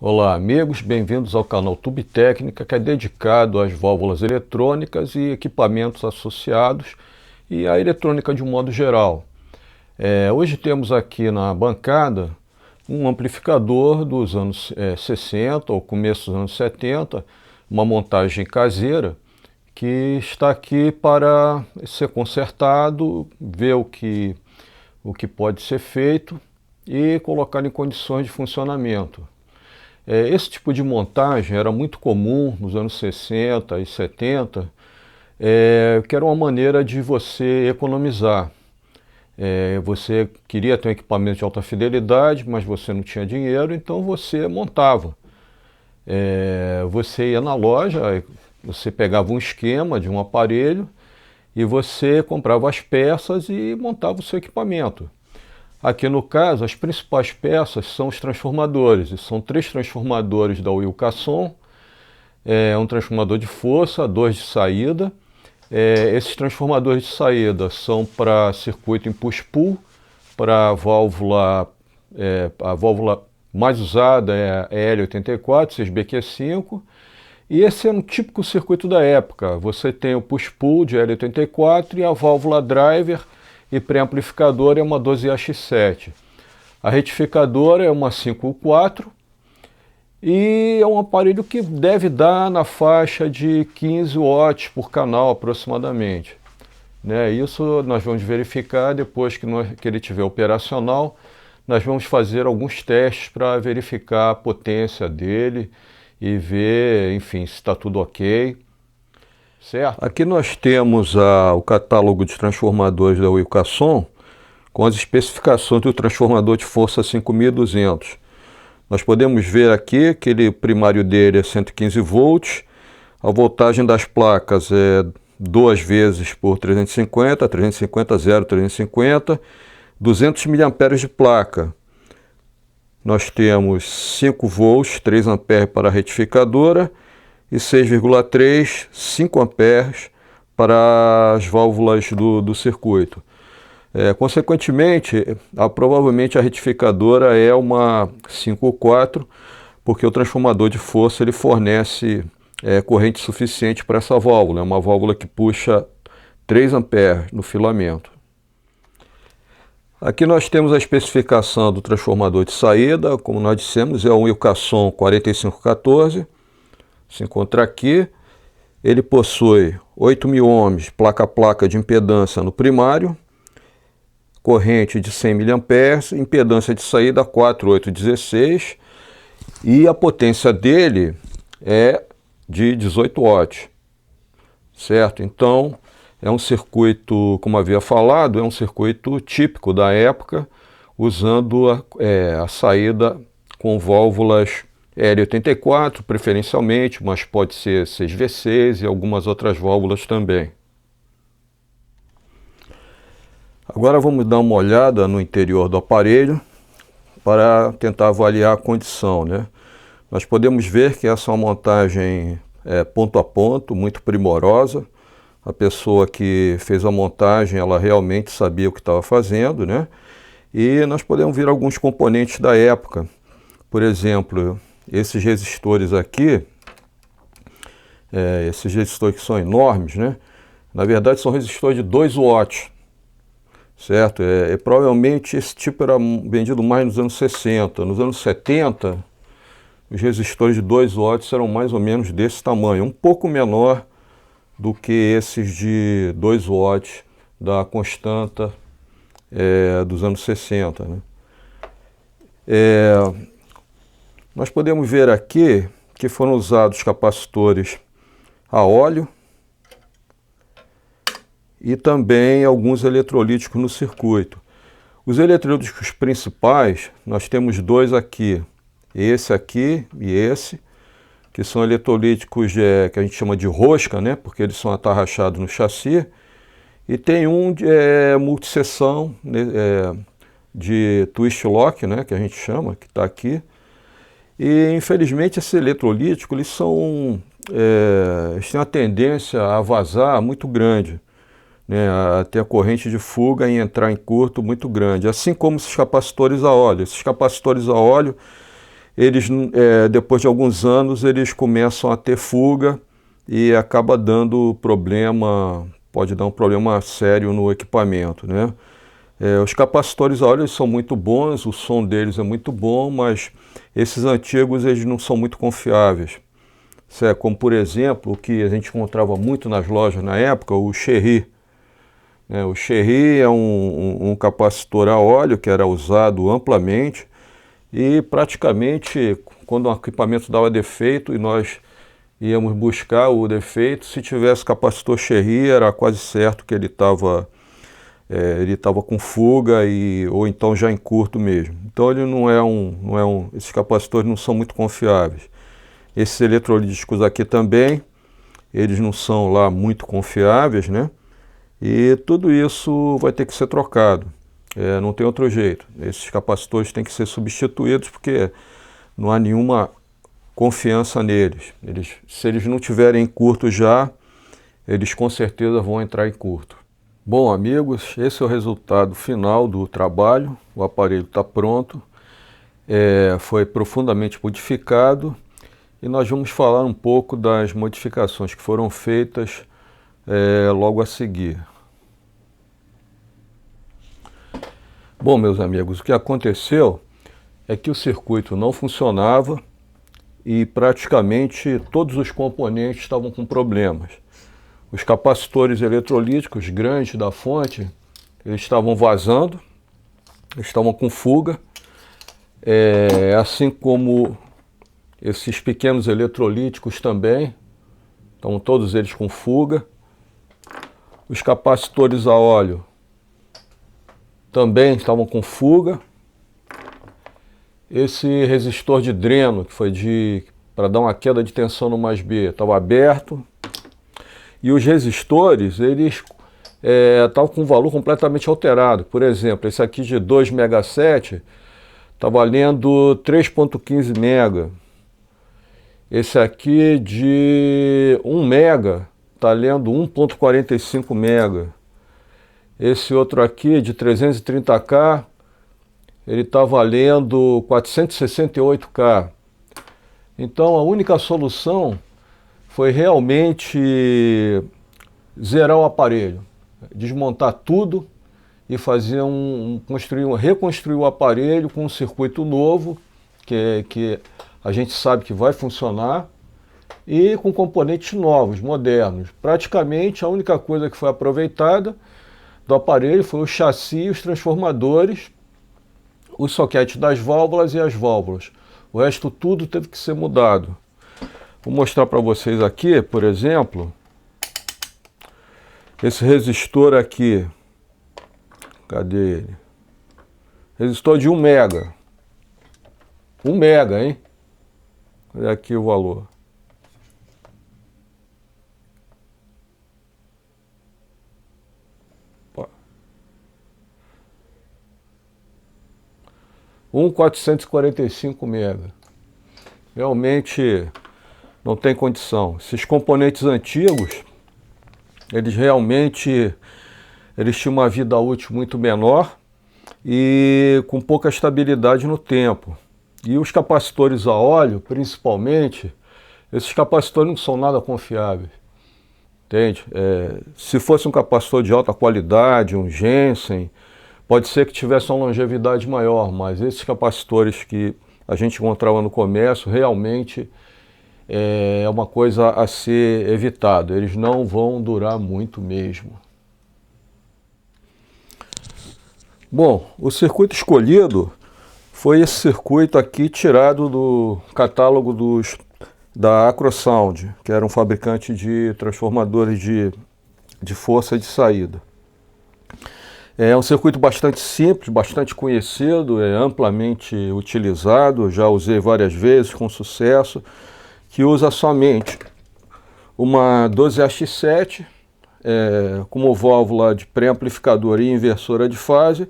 Olá amigos, bem-vindos ao canal Tube Técnica, que é dedicado às válvulas eletrônicas e equipamentos associados e à eletrônica de um modo geral. Hoje temos aqui na bancada um amplificador dos anos 60 ou começo dos anos 70, uma montagem caseira, que está aqui para ser consertado, ver o que pode ser feito e colocar em condições de funcionamento. Esse tipo de montagem era muito comum nos anos 60 e 70, que era uma maneira de você economizar. Você queria ter um equipamento de alta fidelidade, mas você não tinha dinheiro, então você montava. Você ia na loja, você pegava um esquema de um aparelho e você comprava as peças e montava o seu equipamento. Aqui no caso, as principais peças são os transformadores, e são 3 transformadores da Wilcasson, um transformador de força, 2 de saída. Esses transformadores de saída são para circuito in-push-pull, para a válvula mais usada é a L84, 6BQ5, e esse é um típico circuito da época. Você tem o push-pull de L84 e a válvula driver e pré-amplificador é uma 12AX7. A retificadora é uma 5U4 e é um aparelho que deve dar na faixa de 15 watts por canal aproximadamente. Isso nós vamos verificar depois que ele estiver operacional. Nós vamos fazer alguns testes para verificar a potência dele e ver, enfim, se está tudo ok. Certo? Aqui nós temos o catálogo de transformadores da Wilcasson com as especificações do transformador de força 5200. Nós podemos ver aqui que o primário dele é 115 volts, a voltagem das placas é 2 vezes por 350, 350, 0, 350, 200 mA de placa. Nós temos 5 volts, 3 amperes para a retificadora, e 6,3, 5 amperes para as válvulas do circuito. Consequentemente, provavelmente a retificadora é uma 5,4, porque o transformador de força ele fornece corrente suficiente para essa válvula. É uma válvula que puxa 3 amperes no filamento. Aqui nós temos a especificação do transformador de saída, como nós dissemos, é um Wilcasson 4514. Se encontra aqui, ele possui 8.000 ohms, placa a placa de impedância no primário, corrente de 100 mA, impedância de saída 4,816 e a potência dele é de 18 watts, certo? Então, é um circuito, como havia falado, é um circuito típico da época, usando a saída com válvulas L84 preferencialmente, mas pode ser 6V6 e algumas outras válvulas também. Agora vamos dar uma olhada no interior do aparelho para tentar avaliar a condição, Nós podemos ver que essa é uma montagem ponto a ponto, muito primorosa. A pessoa que fez a montagem, ela realmente sabia o que estava fazendo, E nós podemos ver alguns componentes da época. Por exemplo, esses resistores aqui, esses resistores que são enormes, Na verdade são resistores de 2 watts, certo? Provavelmente esse tipo era vendido mais nos anos 60. Nos anos 70, os resistores de 2 watts eram mais ou menos desse tamanho, um pouco menor do que esses de 2 watts da Constanta dos anos 60, Nós podemos ver aqui que foram usados capacitores a óleo e também alguns eletrolíticos no circuito. Os eletrolíticos principais, nós temos 2 aqui, esse aqui e esse, que são eletrolíticos que a gente chama de rosca, porque eles são atarrachados no chassi, e tem um multisseção de twist lock, que a gente chama, que está aqui. E infelizmente esse eletrolítico, eles têm uma tendência a vazar muito grande, a ter a corrente de fuga e entrar em curto muito grande, assim como esses capacitores a óleo. Esses capacitores a óleo, eles, depois de alguns anos, eles começam a ter fuga e acaba dando problema, pode dar um problema sério no equipamento, né? Os capacitores a óleo são muito bons, o som deles é muito bom, mas esses antigos eles não são muito confiáveis. Como, por exemplo, o que a gente encontrava muito nas lojas na época, o Cherry. O Cherry é um capacitor a óleo que era usado amplamente e praticamente quando um equipamento dava defeito e nós íamos buscar o defeito, se tivesse capacitor Cherry era quase certo que ele estava com fuga ou então já em curto mesmo. Então ele esses capacitores não são muito confiáveis. Esses eletrolíticos aqui também, eles não são lá muito confiáveis, né? E tudo isso vai ter que ser trocado. Não tem outro jeito. Esses capacitores têm que ser substituídos porque não há nenhuma confiança neles. Se eles não tiverem em curto já, eles com certeza vão entrar em curto. Bom, amigos, esse é o resultado final do trabalho. O aparelho está pronto, foi profundamente modificado e nós vamos falar um pouco das modificações que foram feitas logo a seguir. Bom, meus amigos, o que aconteceu é que o circuito não funcionava e praticamente todos os componentes estavam com problemas. Os capacitores eletrolíticos grandes da fonte, eles estavam vazando, estavam com fuga, assim como esses pequenos eletrolíticos também, estão todos eles com fuga. Os capacitores a óleo também estavam com fuga. Esse resistor de dreno, que foi para dar uma queda de tensão no mais-B, estava aberto. E os resistores, eles estavam com um valor completamente alterado. Por exemplo, esse aqui de 2 MB7 está valendo 3,15 MB. Esse aqui de 1 MB está lendo 1,45 MB. Esse outro aqui de 330K, ele está valendo 468K. Então a única solução foi realmente zerar o aparelho, desmontar tudo e fazer reconstruir o aparelho com um circuito novo, que a gente sabe que vai funcionar, e com componentes novos, modernos. Praticamente a única coisa que foi aproveitada do aparelho foi o chassi e os transformadores, os soquetes das válvulas e as válvulas. O resto tudo teve que ser mudado. Vou mostrar para vocês aqui, por exemplo, esse resistor aqui. Cadê ele? Resistor de 1 mega. 1 mega, hein? Olha aqui o valor. Opa. 1,445 mega. Realmente não tem condição. Esses componentes antigos, eles tinham uma vida útil muito menor e com pouca estabilidade no tempo. E os capacitores a óleo, principalmente, esses capacitores não são nada confiáveis. Entende? Se fosse um capacitor de alta qualidade, um Jensen, pode ser que tivesse uma longevidade maior, mas esses capacitores que a gente encontrava no comércio realmente é uma coisa a ser evitado. Eles não vão durar muito mesmo. Bom, o circuito escolhido foi esse circuito aqui tirado do catálogo da Acrosound, que era um fabricante de transformadores de força de saída. É um circuito bastante simples, bastante conhecido, é amplamente utilizado, já usei várias vezes com sucesso, que usa somente uma 12AX7 como válvula de pré-amplificador e inversora de fase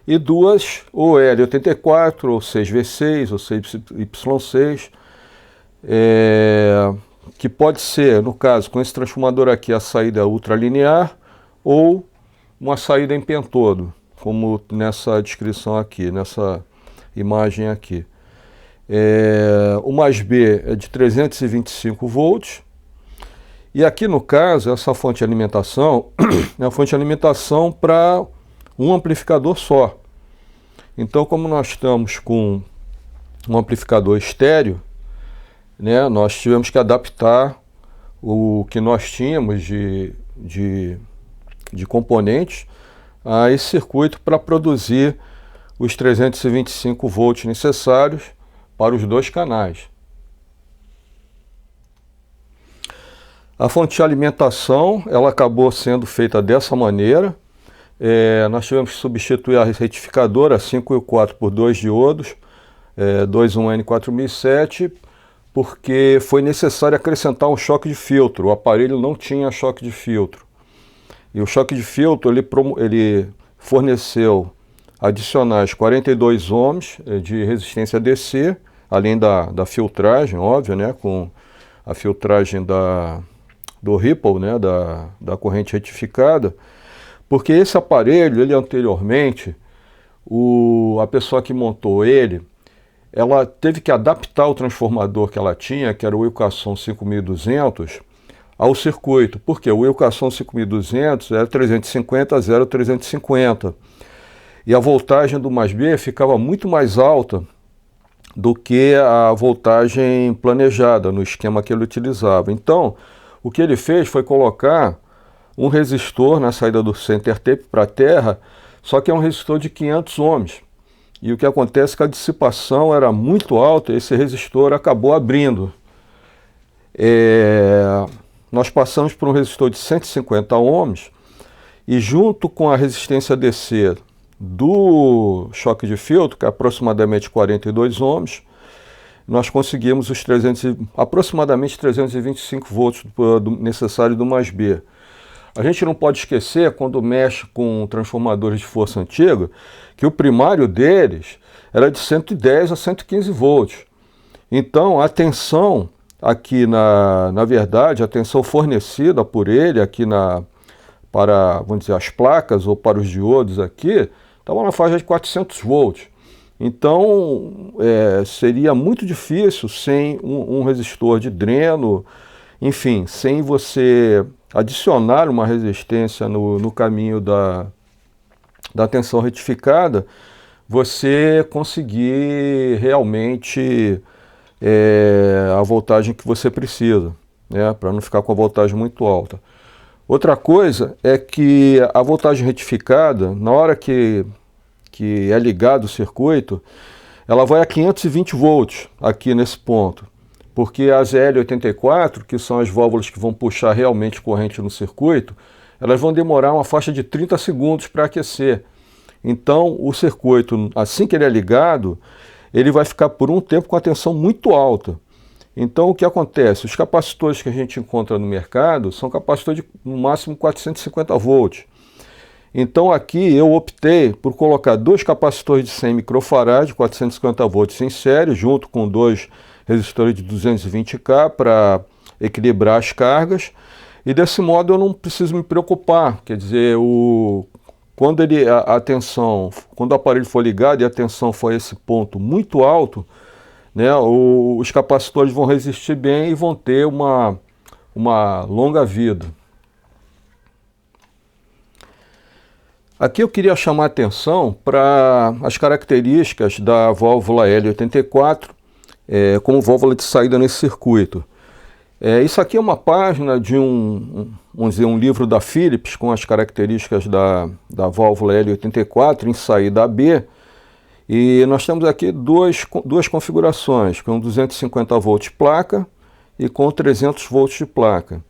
e duas ou L84, ou 6V6, ou 6Y6, que pode ser, no caso, com esse transformador aqui, a saída ultralinear ou uma saída em pentodo, como nessa descrição aqui, nessa imagem aqui. O mais B é de 325 volts. E aqui no caso, essa fonte de alimentação é uma fonte de alimentação para um amplificador só. Então, como nós estamos com um amplificador estéreo, né, nós tivemos que adaptar o que nós tínhamos de componentes a esse circuito para produzir os 325 volts necessários para os dois canais. A fonte de alimentação, ela acabou sendo feita dessa maneira. Nós tivemos que substituir a retificadora 5,4 por 2 diodos, 21N4007, porque foi necessário acrescentar um choque de filtro. O aparelho não tinha choque de filtro. E o choque de filtro ele forneceu adicionais 42 ohms de resistência DC, além da filtragem, óbvio, né, com a filtragem do Ripple, né, da corrente retificada, porque esse aparelho, ele anteriormente, a pessoa que montou ele, ela teve que adaptar o transformador que ela tinha, que era o Wilcasson 5200, ao circuito, porque o Wilcasson 5200 era 350 a 0,350, e a voltagem do mais B ficava muito mais alta do que a voltagem planejada no esquema que ele utilizava. Então, o que ele fez foi colocar um resistor na saída do center tape para a terra, só que é um resistor de 500 ohms. E o que acontece é que a dissipação era muito alta e esse resistor acabou abrindo. Nós passamos por um resistor de 150 ohms e junto com a resistência DC do choque de filtro, que é aproximadamente 42 ohms, nós conseguimos os aproximadamente 325 volts necessário do mais B. A gente não pode esquecer, quando mexe com transformadores de força antiga, que o primário deles era de 110 a 115 volts. Então, a tensão aqui, na verdade, a tensão fornecida por ele aqui para, vamos dizer, as placas ou para os diodos aqui, estava na faixa de 400 volts. Então, seria muito difícil sem um resistor de dreno, enfim, sem você adicionar uma resistência no caminho da tensão retificada, você conseguir realmente a voltagem que você precisa, né, para não ficar com a voltagem muito alta. Outra coisa é que a voltagem retificada, na hora que é ligado o circuito, ela vai a 520 volts aqui nesse ponto, porque as L84, que são as válvulas que vão puxar realmente corrente no circuito, elas vão demorar uma faixa de 30 segundos para aquecer. Então o circuito, assim que ele é ligado, ele vai ficar por um tempo com a tensão muito alta. Então o que acontece? Os capacitores que a gente encontra no mercado são capacitores de no máximo 450 volts. Então aqui eu optei por colocar dois capacitores de 100 microfarad, 450 volts em série, junto com dois resistores de 220K para equilibrar as cargas. E desse modo eu não preciso me preocupar, quer dizer, quando o aparelho for ligado e a tensão for a esse ponto muito alto, né, os capacitores vão resistir bem e vão ter uma longa vida. Aqui eu queria chamar a atenção para as características da válvula L84 como válvula de saída nesse circuito. Isso aqui é uma página de vamos dizer, um livro da Philips com as características da válvula L84 em saída AB. E nós temos aqui duas configurações, com 250 volts placa e com 300 volts de placa.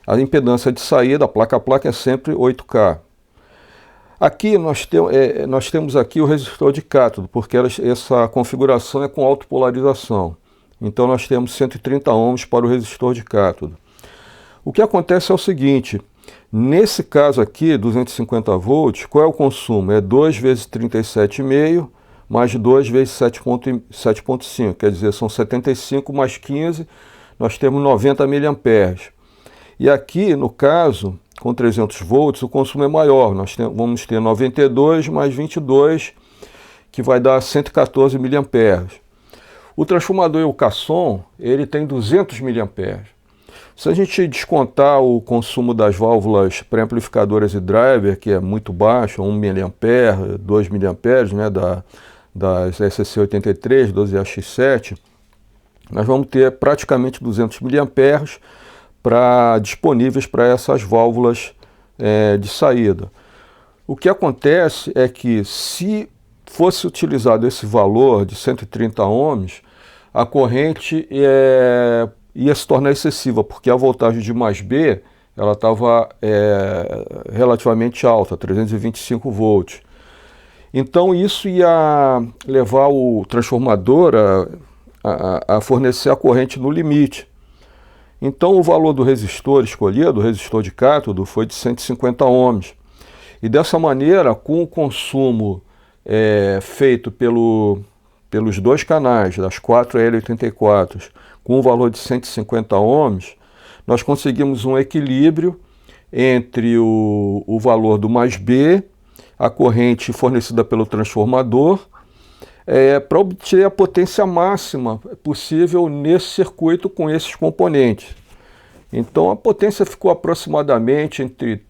A impedância de saída, placa a placa, é sempre 8K. Aqui nós temos aqui o resistor de cátodo, porque essa configuração é com autopolarização. Então nós temos 130 ohms para o resistor de cátodo. O que acontece é o seguinte, nesse caso aqui, 250 volts, qual é o consumo? É 2 vezes 37,5 mais 2 vezes 7,5, quer dizer, são 75 mais 15, nós temos 90 mA. E aqui, no caso, com 300 volts, o consumo é maior, nós vamos ter 92 mais 22, que vai dar 114 mA. O transformador Ultrassom, ele tem 200 mA. Se a gente descontar o consumo das válvulas pré-amplificadoras e driver, que é muito baixo, 1 mA, 2 mA, né, das SC83, 12AX7, nós vamos ter praticamente 200 mA disponíveis para essas válvulas de saída. O que acontece é que, se fosse utilizado esse valor de 130 ohms, a corrente ia se tornar excessiva, porque a voltagem de mais B ela estava relativamente alta, 325 volts. Então isso ia levar o transformador a fornecer a corrente no limite. Então o valor do resistor escolhido, o resistor de cátodo, foi de 150 ohms. E dessa maneira, com o consumo feito pelos dois canais, das 4 L84, com o valor de 150 ohms, nós conseguimos um equilíbrio entre o valor do mais B, a corrente fornecida pelo transformador, para obter a potência máxima possível nesse circuito com esses componentes. Então a potência ficou aproximadamente entre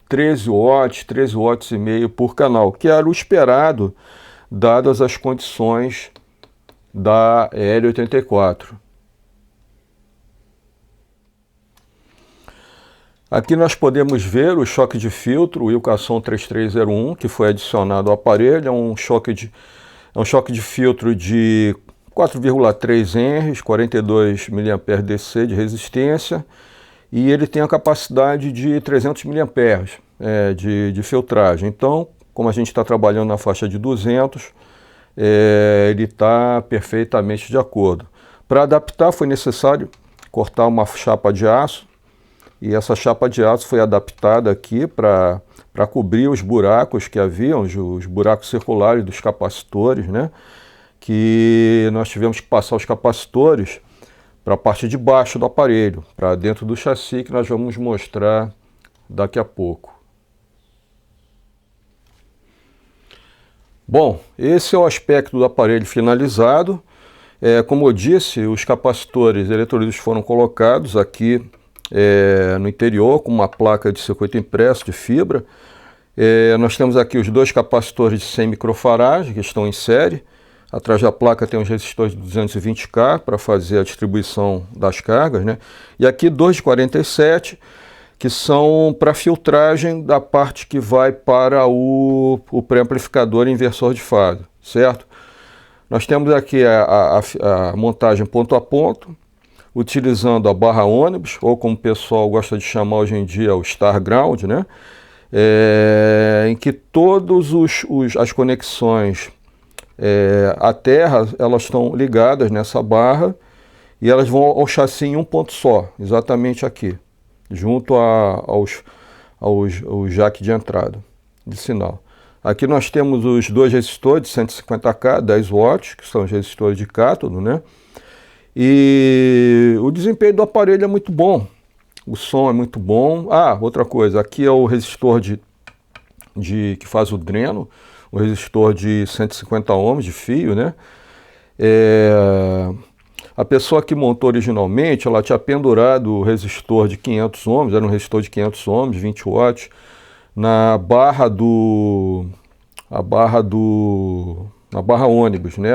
13 watts, 13 watts e meio por canal, que era o esperado, dadas as condições da L84. Aqui nós podemos ver o choque de filtro, o Wilcasson 3301, que foi adicionado ao aparelho. É um choque de filtro de 4,3 Henry, 42 mA DC de resistência, e ele tem a capacidade de 300 mA de filtragem. Então, como a gente está trabalhando na faixa de 200, ele está perfeitamente de acordo. Para adaptar foi necessário cortar uma chapa de aço, e essa chapa de aço foi adaptada aqui para cobrir os buracos que haviam, os buracos circulares dos capacitores, né? Que nós tivemos que passar os capacitores para a parte de baixo do aparelho, para dentro do chassi, que nós vamos mostrar daqui a pouco. Bom, esse é o aspecto do aparelho finalizado. Como eu disse, os capacitores eletrolíticos foram colocados aqui no interior, com uma placa de circuito impresso de fibra. Nós temos aqui os dois capacitores de 100 microfarad, que estão em série. Atrás da placa tem os resistores de 220K para fazer a distribuição das cargas, né? E aqui dois de 47, que são para filtragem da parte que vai para o pré-amplificador inversor de fase, certo? Nós temos aqui a montagem ponto a ponto, utilizando a barra ônibus, ou como o pessoal gosta de chamar hoje em dia, o Star Ground, né? Em que todas as conexões à terra, elas estão ligadas nessa barra, e elas vão ao chassi em um ponto só, exatamente aqui, junto aos jack de entrada de sinal. Aqui nós temos os dois resistores de 150K, 10 watts, que são os resistores de cátodo, né? E o desempenho do aparelho é muito bom, o som é muito bom. Outra coisa, aqui é o resistor que faz o dreno, o resistor de 150 ohms de fio, né? A pessoa que montou originalmente, ela tinha pendurado o resistor de 500 ohms, era um resistor de 500 ohms, 20 watts, na barra ônibus, né?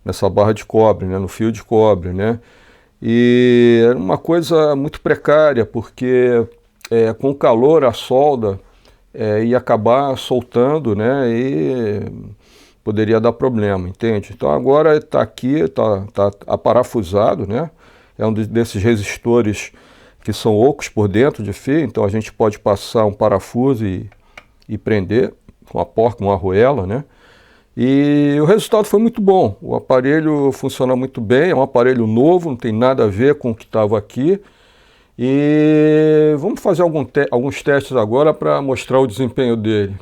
Nessa barra de cobre, né? No fio de cobre, né? E era uma coisa muito precária, porque com o calor a solda ia acabar soltando, né? E poderia dar problema, entende? Então agora está aqui, está aparafusado, né? É um desses resistores que são ocos por dentro de fio, então a gente pode passar um parafuso e prender com a porca, com uma arruela, né? E o resultado foi muito bom. O aparelho funciona muito bem, é um aparelho novo, não tem nada a ver com o que estava aqui. E vamos fazer alguns testes agora para mostrar o desempenho dele.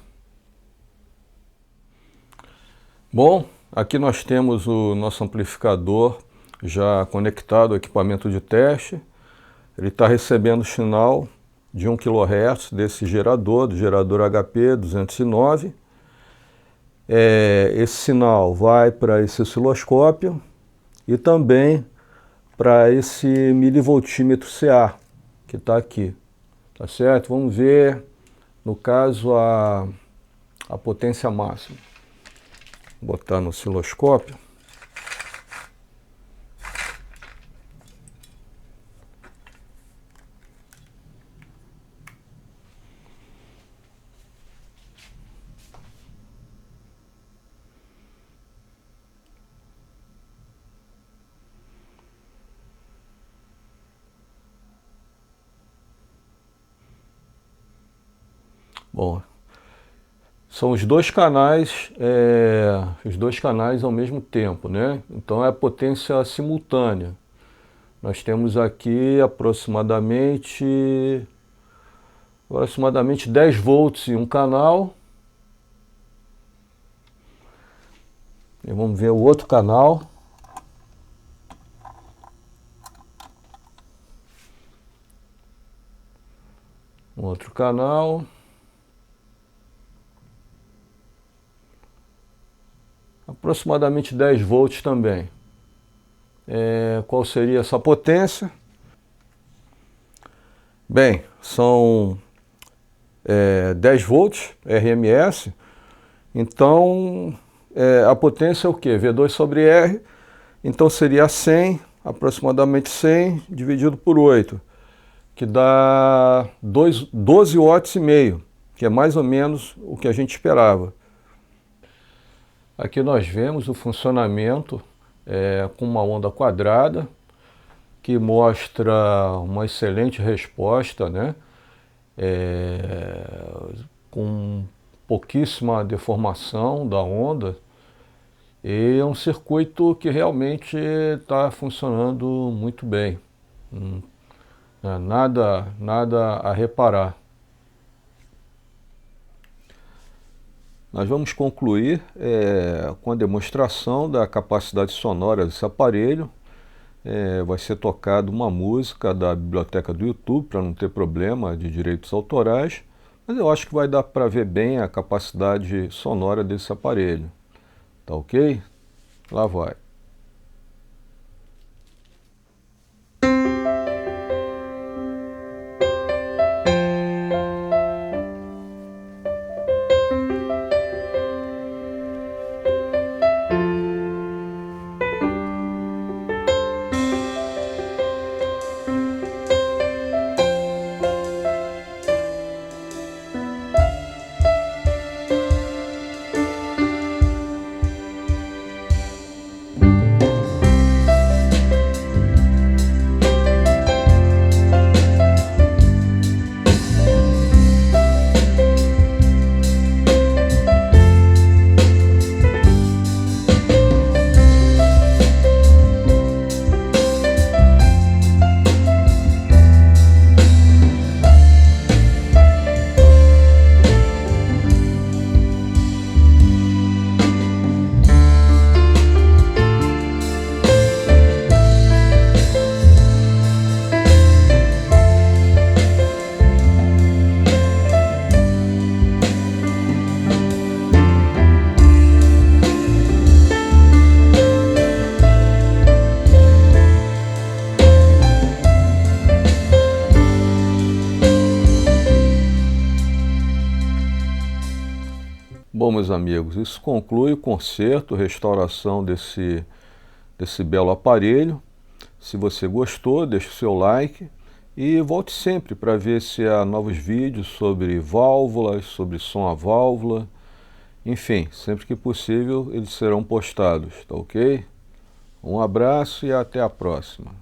Bom, aqui nós temos o nosso amplificador já conectado ao equipamento de teste. Ele está recebendo sinal de 1 kHz desse gerador, do gerador HP 209. Esse sinal vai para esse osciloscópio, e também para esse milivoltímetro CA que está aqui, tá certo? Vamos ver, no caso, a potência máxima. Vou botar no osciloscópio. Bom, são os dois canais ao mesmo tempo, né? Então é a potência simultânea. Nós temos aqui aproximadamente 10 volts em um canal. E vamos ver o outro canal. Um outro canal. Aproximadamente 10 volts também. Qual seria essa potência? Bem, são 10 volts RMS, então a potência é o quê? V2 sobre R, então seria 100, aproximadamente 100 dividido por 8, que dá 12 watts e meio, que é mais ou menos o que a gente esperava. Aqui nós vemos o funcionamento com uma onda quadrada, que mostra uma excelente resposta, né? Com pouquíssima deformação da onda, e é um circuito que realmente está funcionando muito bem. Nada a reparar. Nós vamos concluir com a demonstração da capacidade sonora desse aparelho. Vai ser tocada uma música da biblioteca do YouTube, para não ter problema de direitos autorais, mas eu acho que vai dar para ver bem a capacidade sonora desse aparelho. Tá ok? Lá vai. Bom, meus amigos, isso conclui o conserto, restauração desse belo aparelho. Se você gostou, deixe o seu like e volte sempre para ver se há novos vídeos sobre válvulas, sobre som a válvula. Enfim, sempre que possível eles serão postados, tá ok? Um abraço e até a próxima.